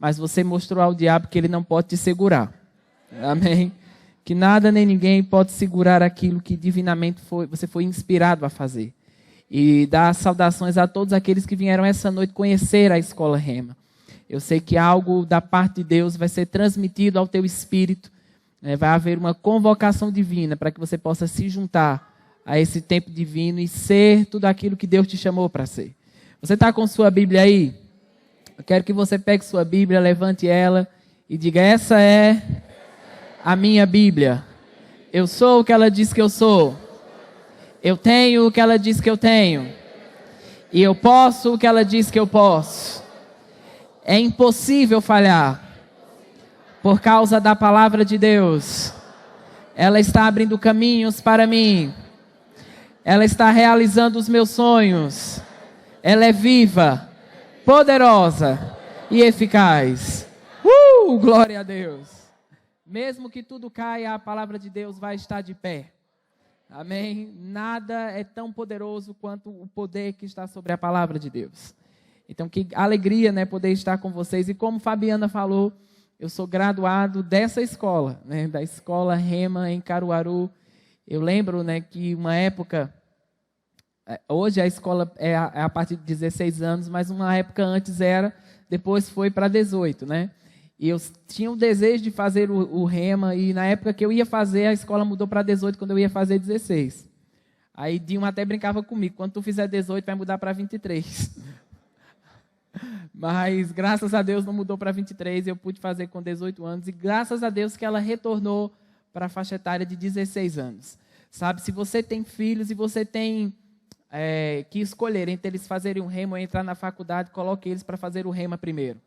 mas você mostrou ao diabo que ele não pode te segurar. Amém? Que nada nem ninguém pode segurar aquilo que divinamente você foi inspirado a fazer. E dar saudações a todos aqueles que vieram essa noite conhecer a Escola Rema. Eu sei que algo da parte de Deus vai ser transmitido ao teu espírito. Vai haver uma convocação divina para que você possa se juntar a esse tempo divino e ser tudo aquilo que Deus te chamou para ser. Você está com sua Bíblia aí? Eu quero que você pegue sua Bíblia, levante ela e diga: essa é a minha Bíblia. Eu sou o que ela diz que eu sou. Eu tenho o que ela diz que eu tenho. E eu posso o que ela diz que eu posso. É impossível falhar. Por causa da palavra de Deus. Ela está abrindo caminhos para mim. Ela está realizando os meus sonhos. Ela é viva, poderosa e eficaz. Glória a Deus. Mesmo que tudo caia, a palavra de Deus vai estar de pé. Amém? Nada é tão poderoso quanto o poder que está sobre a palavra de Deus. Então, que alegria, né, poder estar com vocês. E como Fabiana falou, eu sou graduado dessa escola, né, da Escola Rema em Caruaru. Eu lembro, né, que uma época, hoje a escola é a partir de 16 anos, mas uma época antes depois foi para 18, né? E eu tinha o desejo de fazer o Rema, e na época que eu ia fazer, a escola mudou para 18, quando eu ia fazer 16. Aí Dilma até brincava comigo: quando tu fizer 18, vai mudar para 23. Mas graças a Deus não mudou para 23, eu pude fazer com 18 anos, e graças a Deus que ela retornou para a faixa etária de 16 anos. Sabe, se você tem filhos e você tem que escolher entre eles fazerem um Rema ou entrar na faculdade, coloque eles para fazer o Rema primeiro.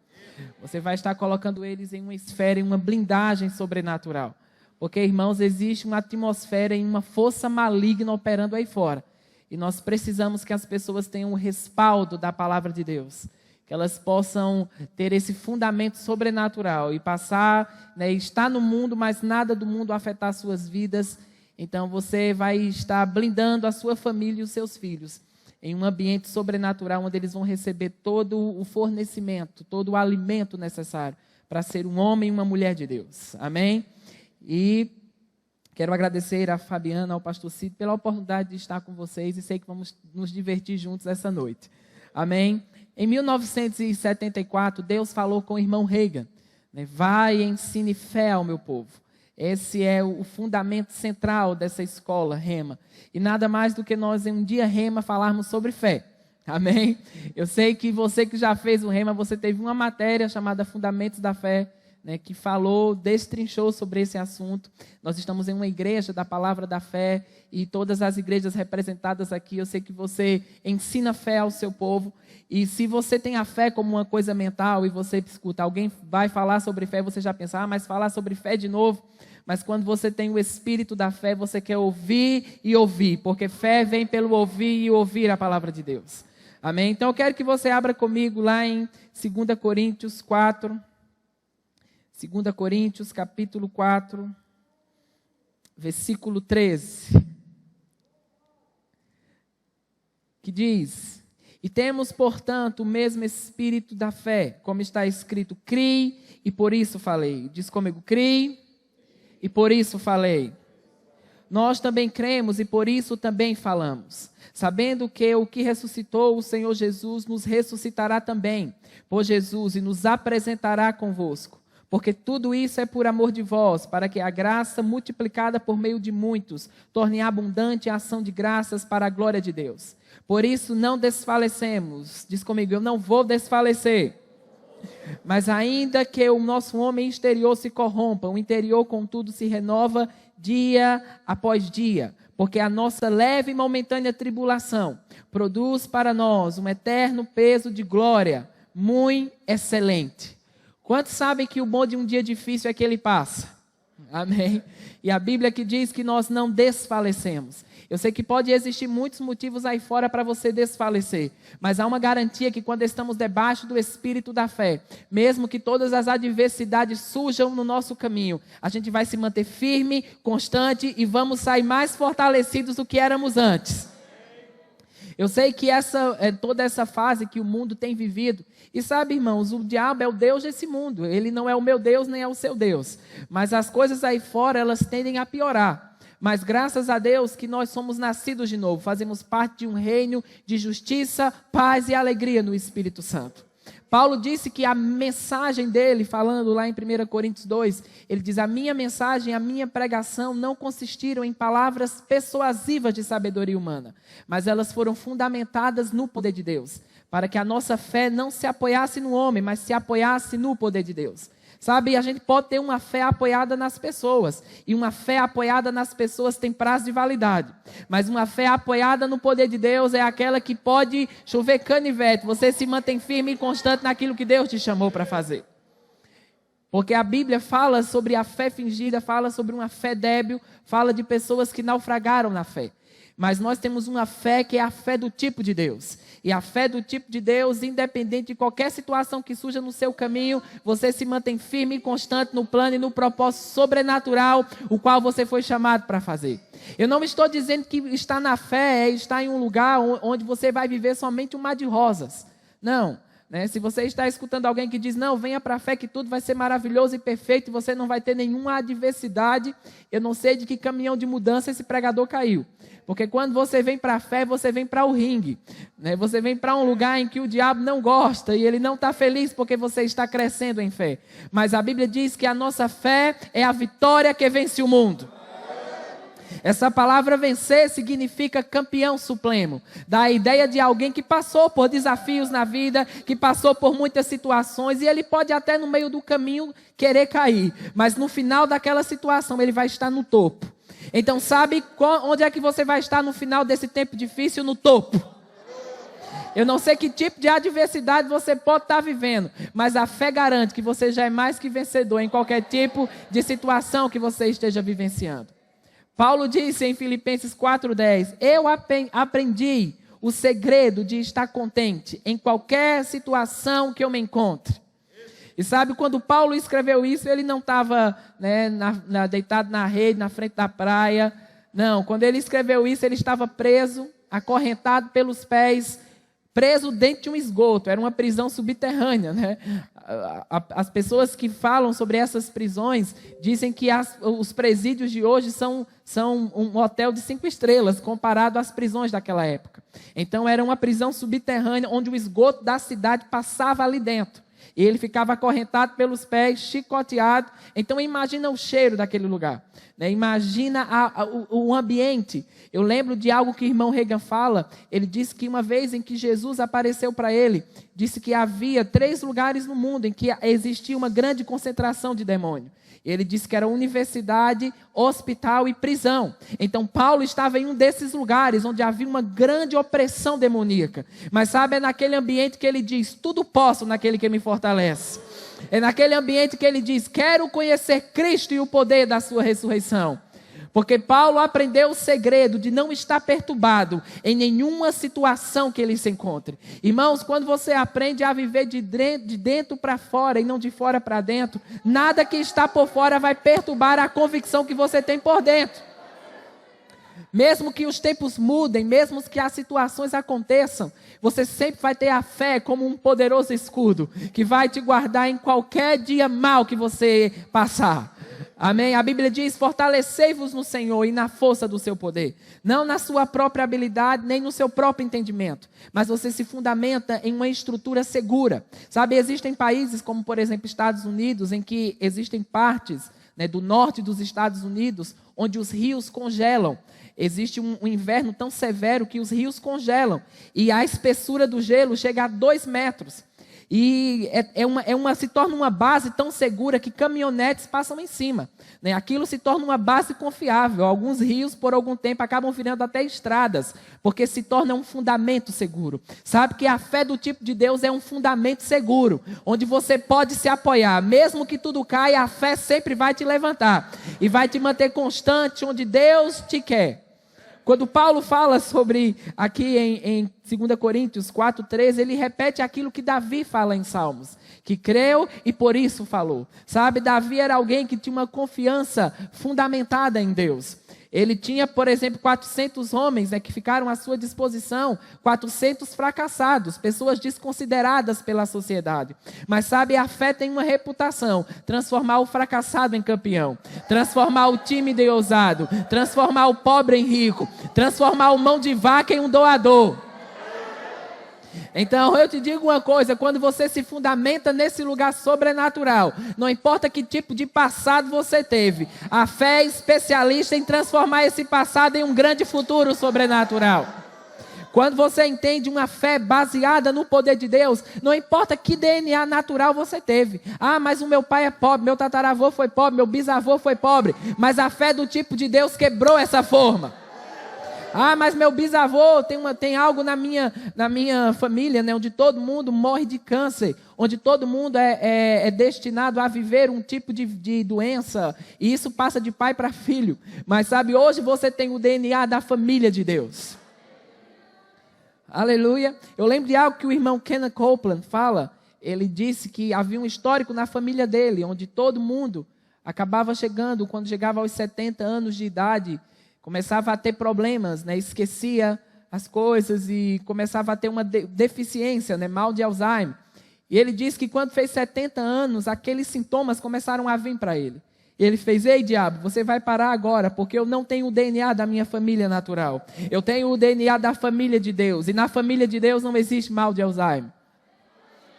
Você vai estar colocando eles em uma esfera, em uma blindagem sobrenatural. Porque, irmãos, existe uma atmosfera e uma força maligna operando aí fora. E nós precisamos que as pessoas tenham um respaldo da palavra de Deus. Que elas possam ter esse fundamento sobrenatural e passar, né, estar no mundo, mas nada do mundo afetar suas vidas. Então você vai estar blindando a sua família e os seus filhos em um ambiente sobrenatural, onde eles vão receber todo o fornecimento, todo o alimento necessário para ser um homem e uma mulher de Deus. Amém? E quero agradecer a Fabiana, ao pastor Cid, pela oportunidade de estar com vocês, e sei que vamos nos divertir juntos essa noite. Amém? Em 1974, Deus falou com o irmão Reagan, né? Vai e ensine fé ao meu povo. Esse é o fundamento central dessa escola Rema. E nada mais do que nós, em um dia Rema, falarmos sobre fé. Amém? Eu sei que você que já fez o Rema, você teve uma matéria chamada Fundamentos da Fé, né, que destrinchou sobre esse assunto. Nós estamos em uma igreja da Palavra da Fé, e todas as igrejas representadas aqui, eu sei que você ensina fé ao seu povo. E se você tem a fé como uma coisa mental, e você escuta, alguém vai falar sobre fé, você já pensa: mas falar sobre fé de novo? Mas quando você tem o espírito da fé, você quer ouvir e ouvir, porque fé vem pelo ouvir e ouvir a palavra de Deus. Amém? Então eu quero que você abra comigo lá em 2 Coríntios 4. 2 Coríntios, capítulo 4, versículo 13. Que diz: e temos, portanto, o mesmo espírito da fé, como está escrito: criei e por isso falei. Diz comigo: criei e por isso falei. Nós também cremos e por isso também falamos, sabendo que o que ressuscitou o Senhor Jesus nos ressuscitará também por Jesus e nos apresentará convosco. Porque tudo isso é por amor de vós, para que a graça multiplicada por meio de muitos torne abundante a ação de graças para a glória de Deus. Por isso não desfalecemos. Diz comigo: eu não vou desfalecer. Mas ainda que o nosso homem exterior se corrompa, o interior, contudo, se renova dia após dia. Porque a nossa leve e momentânea tribulação produz para nós um eterno peso de glória, muito excelente. Quantos sabem que o bom de um dia difícil é que ele passa? Amém? E a Bíblia que diz que nós não desfalecemos. Eu sei que pode existir muitos motivos aí fora para você desfalecer, mas há uma garantia que quando estamos debaixo do Espírito da fé, mesmo que todas as adversidades surjam no nosso caminho, a gente vai se manter firme, constante, e vamos sair mais fortalecidos do que éramos antes. Eu sei que toda essa fase que o mundo tem vivido. E sabe, irmãos, o diabo é o Deus desse mundo. Ele não é o meu Deus, nem é o seu Deus. Mas as coisas aí fora, elas tendem a piorar. Mas graças a Deus que nós somos nascidos de novo. Fazemos parte de um reino de justiça, paz e alegria no Espírito Santo. Paulo disse que a mensagem dele, falando lá em 1 Coríntios 2, ele diz: a minha mensagem, a minha pregação não consistiram em palavras persuasivas de sabedoria humana, mas elas foram fundamentadas no poder de Deus, para que a nossa fé não se apoiasse no homem, mas se apoiasse no poder de Deus. Sabe, a gente pode ter uma fé apoiada nas pessoas, e uma fé apoiada nas pessoas tem prazo de validade, mas uma fé apoiada no poder de Deus é aquela que pode chover canivete, você se mantém firme e constante naquilo que Deus te chamou para fazer. Porque a Bíblia fala sobre a fé fingida, fala sobre uma fé débil, fala de pessoas que naufragaram na fé. Mas nós temos uma fé que é a fé do tipo de Deus. E a fé do tipo de Deus, independente de qualquer situação que surja no seu caminho, você se mantém firme e constante no plano e no propósito sobrenatural, o qual você foi chamado para fazer. Eu não estou dizendo que estar na fé é estar em um lugar onde você vai viver somente um mar de rosas. Não. Se você está escutando alguém que diz: não, venha para a fé que tudo vai ser maravilhoso e perfeito, e você não vai ter nenhuma adversidade, eu não sei de que caminhão de mudança esse pregador caiu. Porque quando você vem para a fé, você vem para o ringue. Você vem para um lugar em que o diabo não gosta e ele não está feliz porque você está crescendo em fé. Mas a Bíblia diz que a nossa fé é a vitória que vence o mundo. Essa palavra vencer significa campeão supremo. Dá a ideia de alguém que passou por desafios na vida, que passou por muitas situações, e ele pode até no meio do caminho querer cair. Mas no final daquela situação ele vai estar no topo. Então sabe onde é que você vai estar no final desse tempo difícil? No topo. Eu não sei que tipo de adversidade você pode estar vivendo, mas a fé garante que você já é mais que vencedor em qualquer tipo de situação que você esteja vivenciando. Paulo disse em Filipenses 4:10, eu aprendi o segredo de estar contente em qualquer situação que eu me encontre. E sabe, quando Paulo escreveu isso, ele não estava deitado na rede, na frente da praia. Não, quando ele escreveu isso, ele estava preso, acorrentado pelos pés, preso dentro de um esgoto. Era uma prisão subterrânea, As pessoas que falam sobre essas prisões dizem que os presídios de hoje são um hotel de 5 estrelas comparado às prisões daquela época. Então era uma prisão subterrânea onde o esgoto da cidade passava ali dentro. E ele ficava acorrentado pelos pés, chicoteado. Então imagina o cheiro daquele lugar. Imagina o ambiente. Eu lembro de algo que o irmão Reagan fala. Ele disse que uma vez em que Jesus apareceu para ele, disse que havia 3 lugares no mundo em que existia uma grande concentração de demônio. Ele disse que era universidade, hospital e prisão. Então Paulo estava em um desses lugares onde havia uma grande opressão demoníaca. Mas sabe, é naquele ambiente que ele diz: tudo posso naquele que me fortalece. É naquele ambiente que ele diz: quero conhecer Cristo e o poder da sua ressurreição. Porque Paulo aprendeu o segredo de não estar perturbado em nenhuma situação que ele se encontre. Irmãos, quando você aprende a viver de dentro para fora e não de fora para dentro, nada que está por fora vai perturbar a convicção que você tem por dentro. Mesmo que os tempos mudem, mesmo que as situações aconteçam, você sempre vai ter a fé como um poderoso escudo que vai te guardar em qualquer dia mau que você passar. Amém? A Bíblia diz: fortalecei-vos no Senhor e na força do seu poder. Não na sua própria habilidade, nem no seu próprio entendimento. Mas você se fundamenta em uma estrutura segura. Sabe, existem países como, por exemplo, Estados Unidos, em que existem partes do norte dos Estados Unidos, onde os rios congelam. Existe um inverno tão severo que os rios congelam. E a espessura do gelo chega a 2 metros. E se torna uma base tão segura que caminhonetes passam em cima. Aquilo se torna uma base confiável. Alguns rios, por algum tempo, acabam virando até estradas, porque se torna um fundamento seguro. Sabe que a fé do tipo de Deus é um fundamento seguro, onde você pode se apoiar. Mesmo que tudo caia, a fé sempre vai te levantar e vai te manter constante onde Deus te quer. Quando Paulo fala sobre, aqui em 2 Coríntios 4:13, ele repete aquilo que Davi fala em Salmos, que creu e por isso falou. Sabe, Davi era alguém que tinha uma confiança fundamentada em Deus. Ele tinha, por exemplo, 400 homens, né, que ficaram à sua disposição, 400 fracassados, pessoas desconsideradas pela sociedade. Mas sabe, a fé tem uma reputação: transformar o fracassado em campeão, transformar o tímido em ousado, transformar o pobre em rico, transformar o mão de vaca em um doador. Então eu te digo uma coisa: quando você se fundamenta nesse lugar sobrenatural, não importa que tipo de passado você teve, a fé é especialista em transformar esse passado em um grande futuro sobrenatural. Quando você entende uma fé baseada no poder de Deus, não importa que DNA natural você teve. Ah, mas o meu pai é pobre, meu tataravô foi pobre, meu bisavô foi pobre. Mas a fé do tipo de Deus quebrou essa forma. Ah, mas meu bisavô tem algo na minha família, né, onde todo mundo morre de câncer, onde todo mundo é destinado a viver um tipo de doença, e isso passa de pai para filho. Mas sabe, hoje você tem o DNA da família de Deus. Aleluia. Eu lembro de algo que o irmão Kenneth Copeland fala. Ele disse que havia um histórico na família dele, onde todo mundo acabava chegando, quando chegava aos 70 anos de idade, começava a ter problemas, né? Esquecia as coisas e começava a ter uma deficiência, né? Mal de Alzheimer. E ele disse que quando fez 70 anos, aqueles sintomas começaram a vir para ele. E ele fez: ei, diabo, você vai parar agora, porque eu não tenho o DNA da minha família natural. Eu tenho o DNA da família de Deus. E na família de Deus não existe mal de Alzheimer.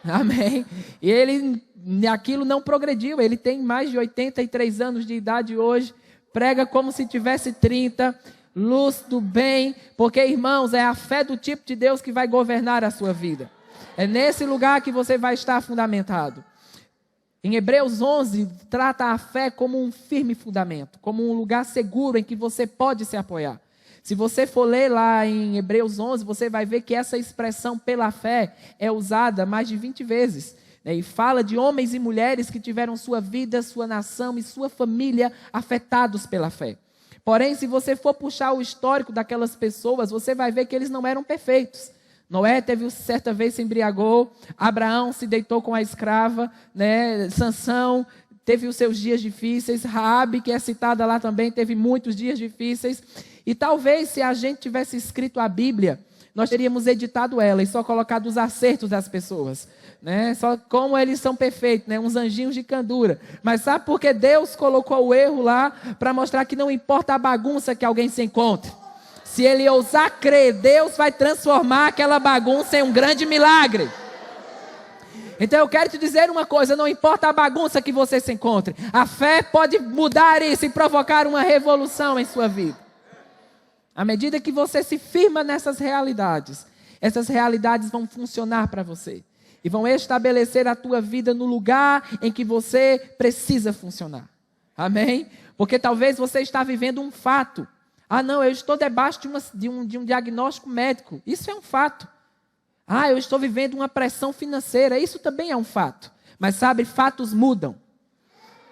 Amém? E aquilo não progrediu. Ele tem mais de 83 anos de idade hoje. Prega como se tivesse 30, luz do bem, porque, irmãos, é a fé do tipo de Deus que vai governar a sua vida. É nesse lugar que você vai estar fundamentado. Em Hebreus 11, trata a fé como um firme fundamento, como um lugar seguro em que você pode se apoiar. Se você for ler lá em Hebreus 11, você vai ver que essa expressão pela fé é usada mais de 20 vezes. E fala de homens e mulheres que tiveram sua vida, sua nação e sua família afetados pela fé. Porém, se você for puxar o histórico daquelas pessoas, você vai ver que eles não eram perfeitos. Noé certa vez se embriagou, Abraão se deitou com a escrava, né? Sansão teve os seus dias difíceis, Raabe, que é citada lá também, teve muitos dias difíceis. E talvez, se a gente tivesse escrito a Bíblia, nós teríamos editado ela e só colocado os acertos das pessoas, né? Só como eles são perfeitos, né? Uns anjinhos de candura. Mas sabe por que Deus colocou o erro lá? Para mostrar que não importa a bagunça que alguém se encontre. Se ele ousar crer, Deus vai transformar aquela bagunça em um grande milagre. Então eu quero te dizer uma coisa: não importa a bagunça que você se encontre, a fé pode mudar isso e provocar uma revolução em sua vida. À medida que você se firma nessas realidades, essas realidades vão funcionar para você. E vão estabelecer a tua vida no lugar em que você precisa funcionar. Amém? Porque talvez você está vivendo um fato. Ah, não, eu estou debaixo de um diagnóstico médico. Isso é um fato. Ah, eu estou vivendo uma pressão financeira. Isso também é um fato. Mas sabe, fatos mudam.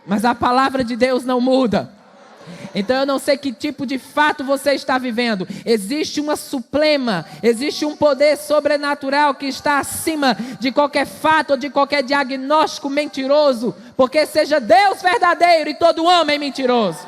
Mas a palavra de Deus não muda. Então eu não sei que tipo de fato você está vivendo. Existe uma suplema, existe um poder sobrenatural que está acima de qualquer fato ou de qualquer diagnóstico mentiroso. Porque seja Deus verdadeiro e todo homem mentiroso.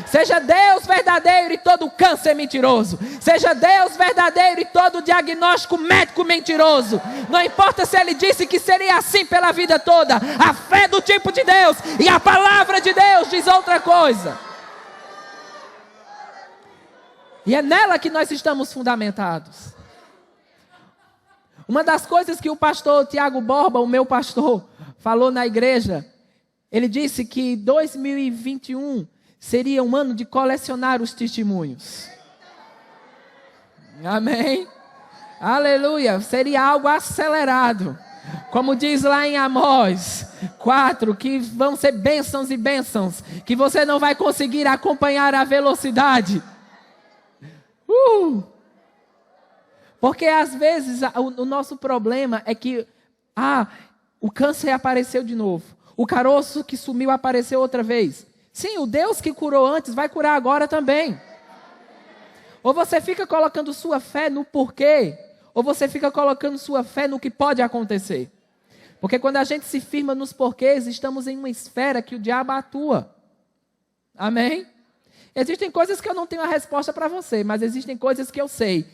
Seja Deus verdadeiro e todo câncer mentiroso. Seja Deus verdadeiro e todo diagnóstico médico mentiroso. Não importa se ele disse que seria assim pela vida toda. A fé do tipo de Deus e a palavra de Deus diz outra coisa. E é nela que nós estamos fundamentados. Uma das coisas que o pastor Tiago Borba, o meu pastor, falou na igreja, ele disse que 2021 seria um ano de colecionar os testemunhos. Amém? Aleluia. Seria algo acelerado. Como diz lá em Amós 4, que vão ser bênçãos e bênçãos, que você não vai conseguir acompanhar a velocidade. Porque às vezes o nosso problema é que o câncer apareceu de novo. O caroço que sumiu apareceu outra vez. Sim, o Deus que curou antes vai curar agora também. Ou você fica colocando sua fé no porquê, ou você fica colocando sua fé no que pode acontecer. Porque quando a gente se firma nos porquês, estamos em uma esfera que o diabo atua. Amém? Existem coisas que eu não tenho a resposta para você, mas existem coisas que eu sei.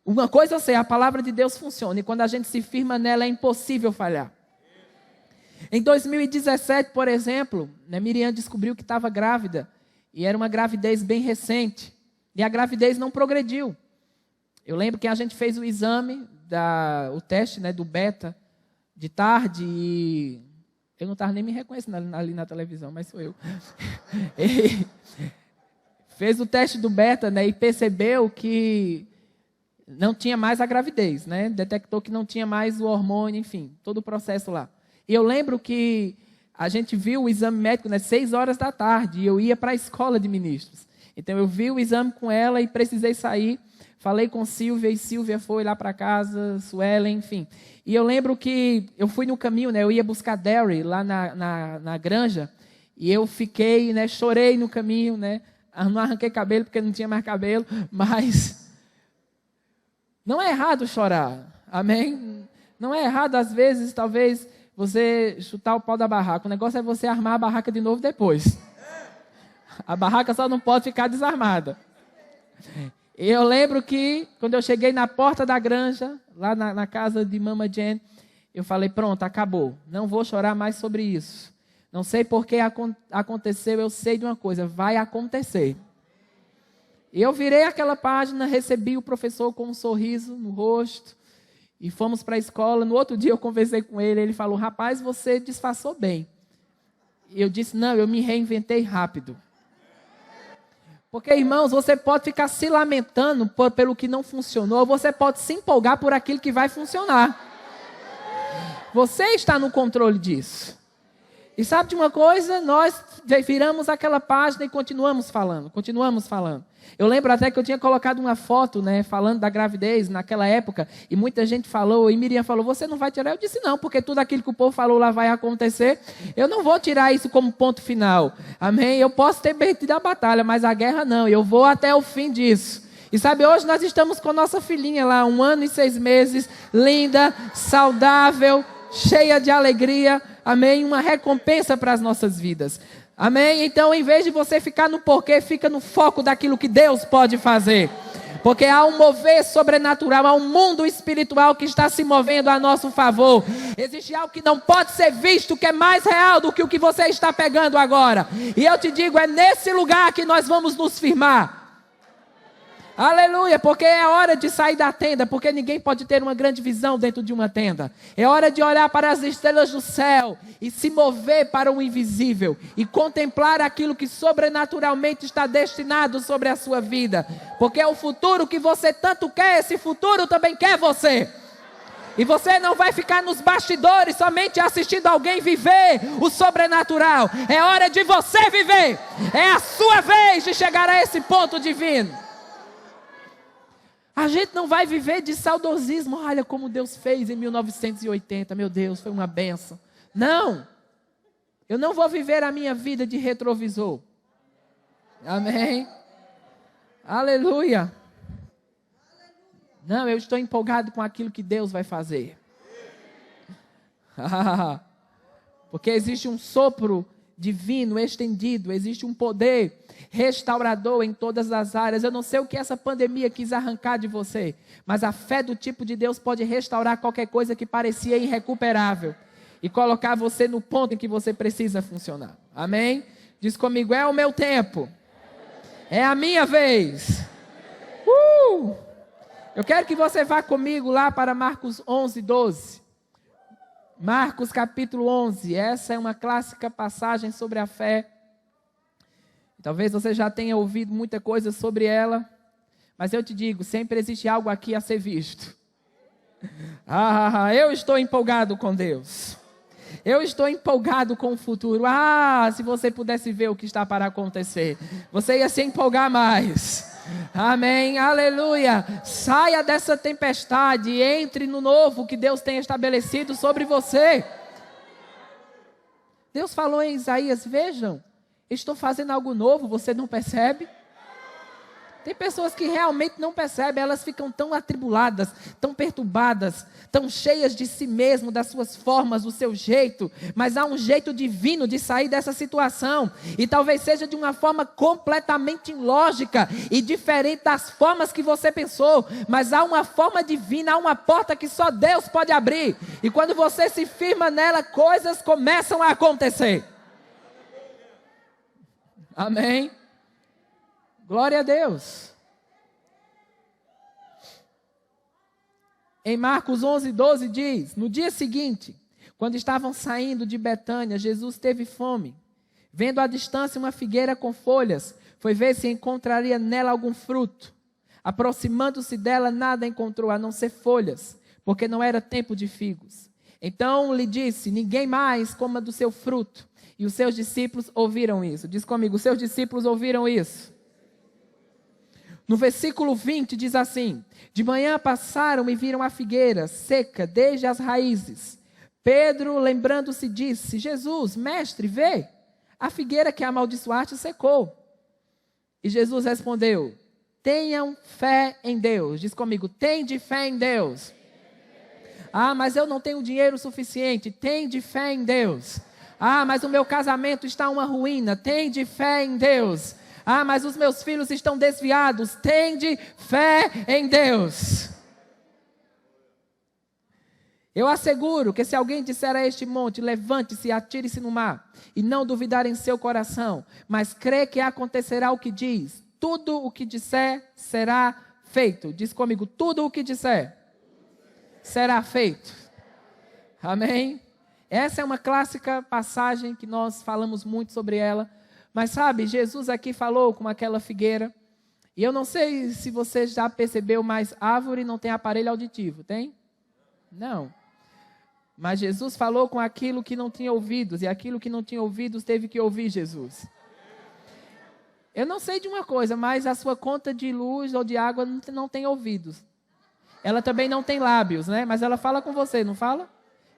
Uma coisa eu sei, a palavra de Deus funciona. E quando a gente se firma nela, é impossível falhar. Em 2017, por exemplo, Miriam descobriu que estava grávida. E era uma gravidez bem recente. E a gravidez não progrediu. Eu lembro que a gente fez o exame, o teste, do beta, de tarde. E eu não estava nem me reconhecendo ali na televisão, mas sou eu. Fez o teste do beta, e percebeu que não tinha mais a gravidez, Detectou que não tinha mais o hormônio, enfim, todo o processo lá. E eu lembro que a gente viu o exame médico, 6 horas da tarde, e eu ia para a escola de ministros. Então eu vi o exame com ela e precisei sair. Falei com Silvia, e Silvia foi lá para casa, Suelen, enfim. E eu lembro que eu fui no caminho, eu ia buscar Derry lá na granja, e eu fiquei, chorei no caminho, não arranquei cabelo porque não tinha mais cabelo, mas não é errado chorar, amém? Não é errado, às vezes, talvez, você chutar o pau da barraca. O negócio é você armar a barraca de novo depois. A barraca só não pode ficar desarmada. Eu lembro que, quando eu cheguei na porta da granja, lá na casa de Mama Jen, eu falei, pronto, acabou. Não vou chorar mais sobre isso. Não sei por que aconteceu, eu sei de uma coisa, vai acontecer. Eu virei aquela página, recebi o professor com um sorriso no rosto, e fomos para a escola. No outro dia eu conversei com ele, ele falou, rapaz, você disfarçou bem. E eu disse, não, eu me reinventei rápido. Porque, irmãos, você pode ficar se lamentando pelo que não funcionou, ou você pode se empolgar por aquilo que vai funcionar. Você está no controle disso. E sabe de uma coisa? Nós viramos aquela página e continuamos falando. Eu lembro até que eu tinha colocado uma foto, falando da gravidez naquela época, e muita gente falou, e Miriam falou, você não vai tirar? Eu disse, não, porque tudo aquilo que o povo falou lá vai acontecer. Eu não vou tirar isso como ponto final. Amém? Eu posso ter perdido a batalha, mas a guerra não. Eu vou até o fim disso. E sabe, hoje nós estamos com nossa filhinha lá, 1 ano e 6 meses, linda, saudável, cheia de alegria. Amém? Uma recompensa para as nossas vidas. Amém? Então, em vez de você ficar no porquê, fica no foco daquilo que Deus pode fazer. Porque há um mover sobrenatural, há um mundo espiritual que está se movendo a nosso favor. Existe algo que não pode ser visto, que é mais real do que o que você está pegando agora. E eu te digo, é nesse lugar que nós vamos nos firmar. Aleluia, porque é hora de sair da tenda, porque ninguém pode ter uma grande visão dentro de uma tenda. É hora de olhar para as estrelas do céu e se mover para o invisível e contemplar aquilo que sobrenaturalmente está destinado sobre a sua vida. Porque é o futuro que você tanto quer, esse futuro também quer você. E você não vai ficar nos bastidores somente assistindo alguém viver o sobrenatural. É hora de você viver. É a sua vez de chegar a esse ponto divino. A gente não vai viver de saudosismo. Olha como Deus fez em 1980. Meu Deus, foi uma bênção. Não. Eu não vou viver a minha vida de retrovisor. Amém. Aleluia. Não, eu estou empolgado com aquilo que Deus vai fazer. Porque existe um sopro divino estendido, existe um poder restaurador em todas as áreas. Eu não sei o que essa pandemia quis arrancar de você, mas a fé do tipo de Deus pode restaurar qualquer coisa que parecia irrecuperável e colocar você no ponto em que você precisa funcionar. Amém? Diz comigo, é o meu tempo, é a minha vez. Eu quero que você vá comigo lá para Marcos 11, 12. Marcos capítulo 11, essa é uma clássica passagem sobre a fé. Talvez você já tenha ouvido muita coisa sobre ela, mas eu te digo, sempre existe algo aqui a ser visto. Eu estou empolgado com Deus. Eu estou empolgado com o futuro. Se você pudesse ver o que está para acontecer, você ia se empolgar mais. Amém, aleluia. Saia dessa tempestade e entre no novo que Deus tem estabelecido sobre você. Deus falou em Isaías, vejam, estou fazendo algo novo, você não percebe? Tem pessoas que realmente não percebem, elas ficam tão atribuladas, tão perturbadas, tão cheias de si mesmo, das suas formas, do seu jeito. Mas há um jeito divino de sair dessa situação. E talvez seja de uma forma completamente ilógica e diferente das formas que você pensou. Mas há uma forma divina, há uma porta que só Deus pode abrir. E quando você se firma nela, coisas começam a acontecer. Amém? Glória a Deus. Em Marcos 11:12 diz: no dia seguinte, quando estavam saindo de Betânia, Jesus teve fome. Vendo à distância uma figueira com folhas, foi ver se encontraria nela algum fruto. Aproximando-se dela, nada encontrou, a não ser folhas, porque não era tempo de figos. Então lhe disse: ninguém mais coma do seu fruto. E os seus discípulos ouviram isso. Diz comigo, os seus discípulos ouviram isso. No versículo 20 diz assim: de manhã passaram e viram a figueira seca desde as raízes. Pedro, lembrando-se, disse: Jesus, mestre, vê, a figueira que amaldiçoaste secou. E Jesus respondeu: tenham fé em Deus. Diz comigo, tende fé em Deus. Ah, mas eu não tenho dinheiro suficiente. Tende fé em Deus. Ah, mas o meu casamento está uma ruína. Tende fé em Deus. Ah, mas os meus filhos estão desviados. Tende fé em Deus. Eu asseguro que se alguém disser a este monte, levante-se e atire-se no mar, e não duvidar em seu coração, mas crê que acontecerá o que diz, tudo o que disser será feito. Diz comigo, tudo o que disser será feito. Amém? Essa é uma clássica passagem que nós falamos muito sobre ela. Mas sabe, Jesus aqui falou com aquela figueira. E eu não sei se você já percebeu, mas árvore não tem aparelho auditivo, tem? Não. Mas Jesus falou com aquilo que não tinha ouvidos. E aquilo que não tinha ouvidos teve que ouvir Jesus. Eu não sei de uma coisa, mas a sua conta de luz ou de água não tem ouvidos. Ela também não tem lábios, né? Mas ela fala com você, não fala?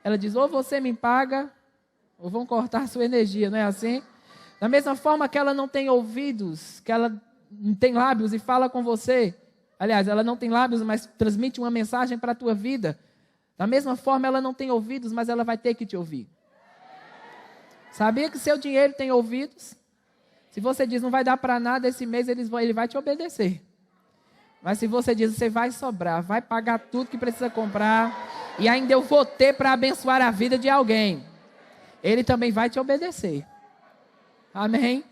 Ela diz, ou você me paga, ou vão cortar a sua energia, não é assim? Da mesma forma que ela não tem ouvidos, que ela não tem lábios e fala com você. Aliás, ela não tem lábios, mas transmite uma mensagem para a tua vida. Da mesma forma, ela não tem ouvidos, mas ela vai ter que te ouvir. Sabia que seu dinheiro tem ouvidos? Se você diz, não vai dar para nada esse mês, ele vai te obedecer. Mas se você diz, você vai sobrar, vai pagar tudo que precisa comprar, e ainda eu vou ter para abençoar a vida de alguém, ele também vai te obedecer. Amém?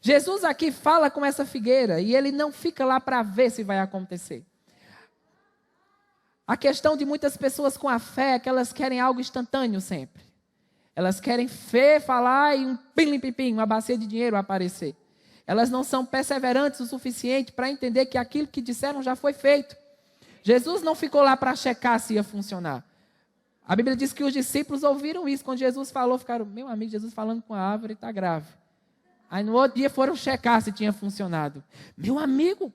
Jesus aqui fala com essa figueira e ele não fica lá para ver se vai acontecer. A questão de muitas pessoas com a fé é que elas querem algo instantâneo sempre. Elas querem falar e um pim-pim-pim, uma bacia de dinheiro aparecer. Elas não são perseverantes o suficiente para entender que aquilo que disseram já foi feito. Jesus não ficou lá para checar se ia funcionar. A Bíblia diz que os discípulos ouviram isso. Quando Jesus falou, ficaram, meu amigo, Jesus falando com a árvore está grave. Aí no outro dia foram checar se tinha funcionado. Meu amigo,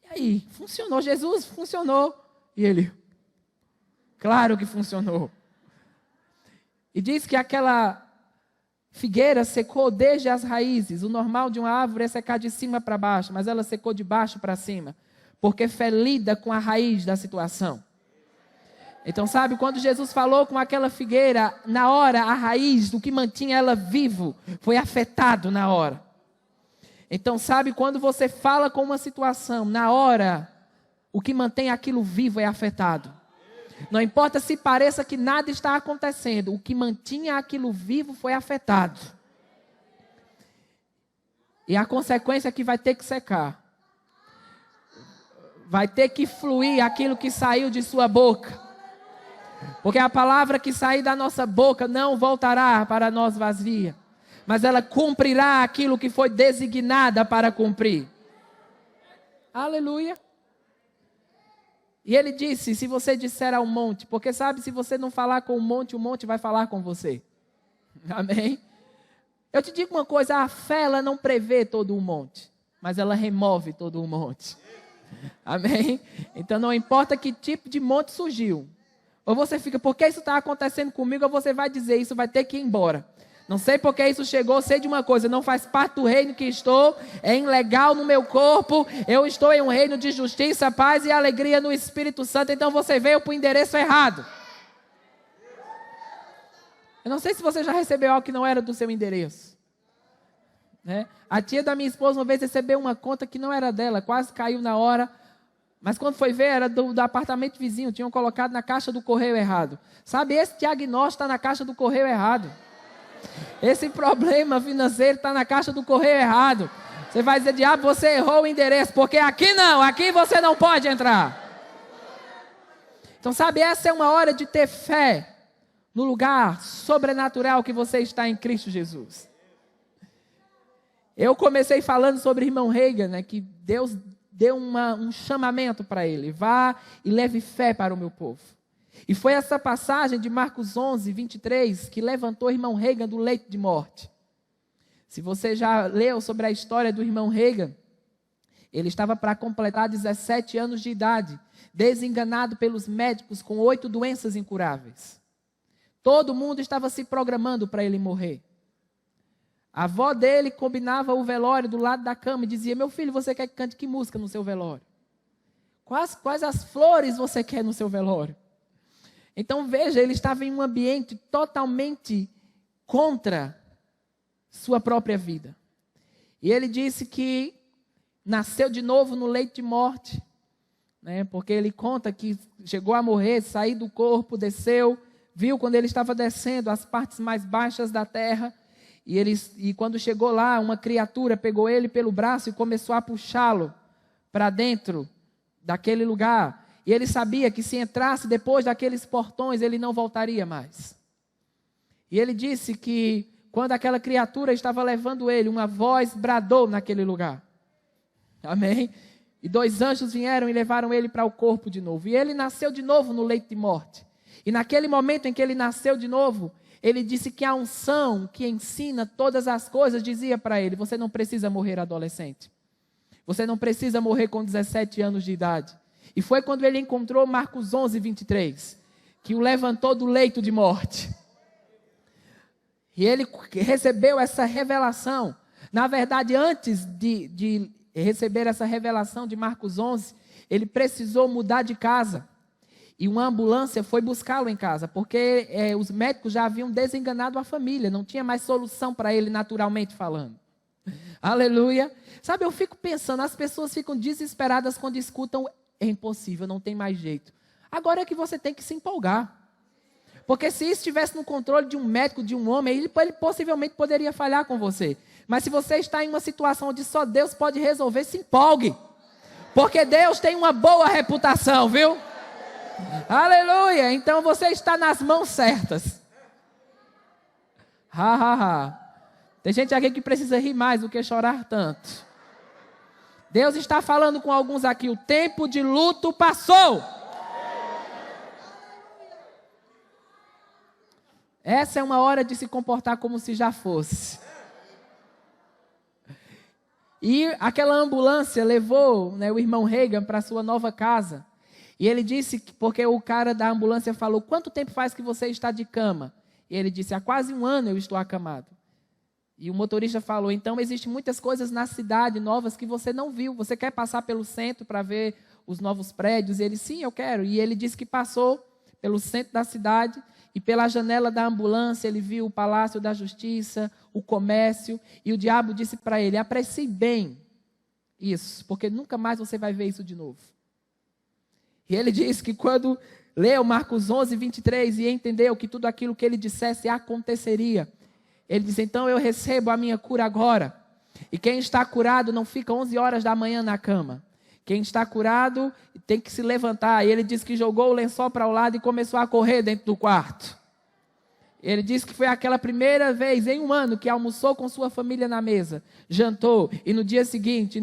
olha aí, funcionou, Jesus, funcionou. E ele, claro que funcionou. E diz que aquela figueira secou desde as raízes. O normal de uma árvore é secar de cima para baixo, mas ela secou de baixo para cima. Porque fé lida com a raiz da situação. Então, sabe, quando Jesus falou com aquela figueira, na hora, a raiz do que mantinha ela vivo foi afetado na hora. Então, sabe, quando você fala com uma situação, na hora, o que mantém aquilo vivo é afetado. Não importa se pareça que nada está acontecendo, o que mantinha aquilo vivo foi afetado. E a consequência é que vai ter que secar. Vai ter que fluir aquilo que saiu de sua boca. Porque a palavra que sair da nossa boca não voltará para nós vazia, mas ela cumprirá aquilo que foi designada para cumprir. Aleluia. E ele disse, se você disser ao monte, porque sabe, se você não falar com o monte vai falar com você. Amém? Eu te digo uma coisa, a fé ela não prevê todo o monte, mas ela remove todo o monte. Amém? Então não importa que tipo de monte surgiu. Ou você fica, por que isso está acontecendo comigo? Ou você vai dizer, isso vai ter que ir embora. Não sei porque isso chegou, sei de uma coisa, não faz parte do reino que estou, é ilegal no meu corpo, eu estou em um reino de justiça, paz e alegria no Espírito Santo, então você veio para o endereço errado. Eu não sei se você já recebeu algo que não era do seu endereço. Né? A tia da minha esposa uma vez recebeu uma conta que não era dela, quase caiu na hora, mas quando foi ver era do apartamento vizinho, tinham colocado na caixa do correio errado. Sabe, esse diagnóstico está na caixa do correio errado. Esse problema financeiro está na caixa do correio errado. Você vai dizer, diabo, você errou o endereço, porque aqui não, aqui você não pode entrar. Então sabe, essa é uma hora de ter fé no lugar sobrenatural que você está em Cristo Jesus. Eu comecei falando sobre o irmão Reagan, né, que Deus deu um chamamento para ele. Vá e leve fé para o meu povo. E foi essa passagem de Marcos 11, 23, que levantou o irmão Reagan do leito de morte. Se você já leu sobre a história do irmão Reagan, ele estava para completar 17 anos de idade, desenganado pelos médicos com 8 doenças incuráveis. Todo mundo estava se programando para ele morrer. A avó dele combinava o velório do lado da cama e dizia, meu filho, você quer que cante que música no seu velório? Quais as flores você quer no seu velório? Então veja, ele estava em um ambiente totalmente contra sua própria vida. E ele disse que nasceu de novo no leito de morte, né? Porque ele conta que chegou a morrer, saiu do corpo, desceu, viu quando ele estava descendo as partes mais baixas da terra, e quando chegou lá, uma criatura pegou ele pelo braço e começou a puxá-lo para dentro daquele lugar. E ele sabia que se entrasse depois daqueles portões, ele não voltaria mais. E ele disse que quando aquela criatura estava levando ele, uma voz bradou naquele lugar. Amém? E 2 anjos vieram e levaram ele para o corpo de novo. E ele nasceu de novo no leito de morte. E naquele momento em que ele nasceu de novo, ele disse que a unção que ensina todas as coisas dizia para ele, você não precisa morrer adolescente. Você não precisa morrer com 17 anos de idade. E foi quando ele encontrou Marcos 11, 23, que o levantou do leito de morte. E ele recebeu essa revelação. Na verdade, antes de receber essa revelação de Marcos 11, ele precisou mudar de casa. E uma ambulância foi buscá-lo em casa, porque os médicos já haviam desenganado a família, não tinha mais solução para ele naturalmente falando. Aleluia. Sabe, eu fico pensando, as pessoas ficam desesperadas quando escutam, é impossível, não tem mais jeito. Agora é que você tem que se empolgar. Porque se isso estivesse no controle de um médico, de um homem, ele possivelmente poderia falhar com você. Mas se você está em uma situação onde só Deus pode resolver, se empolgue. Porque Deus tem uma boa reputação, viu? Aleluia! Então você está nas mãos certas. Tem gente aqui que precisa rir mais do que chorar tanto. Deus está falando com alguns aqui, o tempo de luto passou. Essa é uma hora de se comportar como se já fosse. E aquela ambulância levou, né, o irmão Reagan para sua nova casa. E ele disse, porque o cara da ambulância falou, quanto tempo faz que você está de cama? E ele disse, há quase 1 ano eu estou acamado. E o motorista falou, então existem muitas coisas na cidade novas que você não viu. Você quer passar pelo centro para ver os novos prédios? E ele, sim, eu quero. E ele disse que passou pelo centro da cidade e pela janela da ambulância ele viu o Palácio da Justiça, o comércio. E o diabo disse para ele, aprecie bem isso, porque nunca mais você vai ver isso de novo. E ele disse que quando leu Marcos 11, 23 e entendeu que tudo aquilo que ele dissesse aconteceria, ele disse, então eu recebo a minha cura agora. E quem está curado não fica 11 horas da manhã na cama. Quem está curado tem que se levantar. E ele disse que jogou o lençol para o lado e começou a correr dentro do quarto. Ele disse que foi aquela primeira vez em 1 ano que almoçou com sua família na mesa, jantou, e no dia seguinte.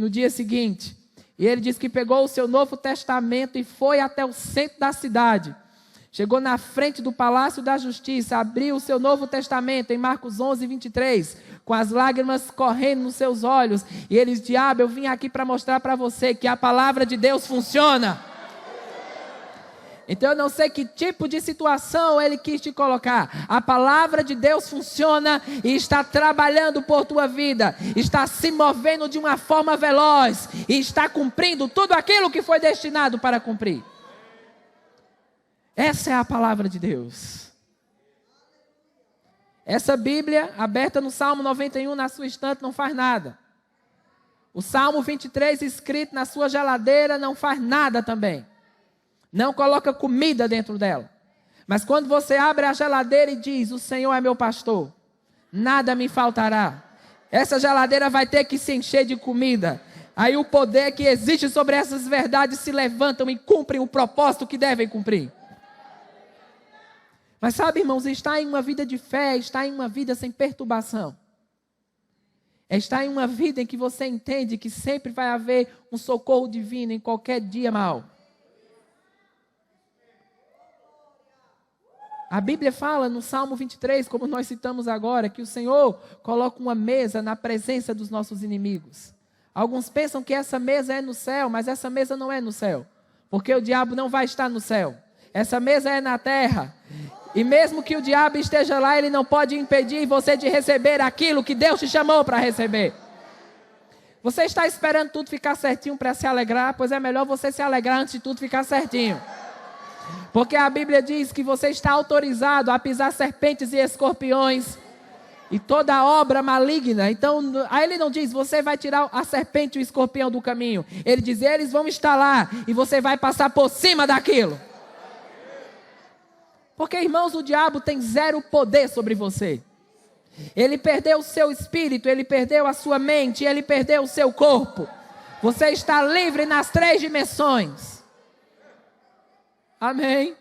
E ele disse que pegou o seu Novo Testamento e foi até o centro da cidade. Chegou na frente do Palácio da Justiça, abriu o seu Novo Testamento em Marcos 11, 23, com as lágrimas correndo nos seus olhos. E ele disse, diabo, eu vim aqui para mostrar para você que a palavra de Deus funciona. Então eu não sei que tipo de situação Ele quis te colocar. A palavra de Deus funciona e está trabalhando por tua vida. Está se movendo de uma forma veloz. E está cumprindo tudo aquilo que foi destinado para cumprir. Essa é a palavra de Deus. Essa Bíblia, aberta no Salmo 91, na sua estante, não faz nada. O Salmo 23, escrito na sua geladeira, não faz nada também. Não coloca comida dentro dela. Mas quando você abre a geladeira e diz, o Senhor é meu pastor, nada me faltará. Essa geladeira vai ter que se encher de comida. Aí o poder que existe sobre essas verdades se levantam e cumprem o propósito que devem cumprir. Mas sabe, irmãos, estar em uma vida de fé, estar em uma vida sem perturbação. É estar em uma vida em que você entende que sempre vai haver um socorro divino em qualquer dia mau. A Bíblia fala no Salmo 23, como nós citamos agora, que o Senhor coloca uma mesa na presença dos nossos inimigos. Alguns pensam que essa mesa é no céu, mas essa mesa não é no céu. Porque o diabo não vai estar no céu. Essa mesa é na terra. E mesmo que o diabo esteja lá, ele não pode impedir você de receber aquilo que Deus te chamou para receber. Você está esperando tudo ficar certinho para se alegrar? Pois é melhor você se alegrar antes de tudo ficar certinho. Porque a Bíblia diz que você está autorizado a pisar serpentes e escorpiões e toda obra maligna. Então, aí ele não diz, você vai tirar a serpente e o escorpião do caminho. Ele diz, eles vão estar lá e você vai passar por cima daquilo. Porque, irmãos, o diabo tem zero poder sobre você. Ele perdeu o seu espírito, ele perdeu a sua mente, ele perdeu o seu corpo. Você está livre nas 3 dimensões. Amém.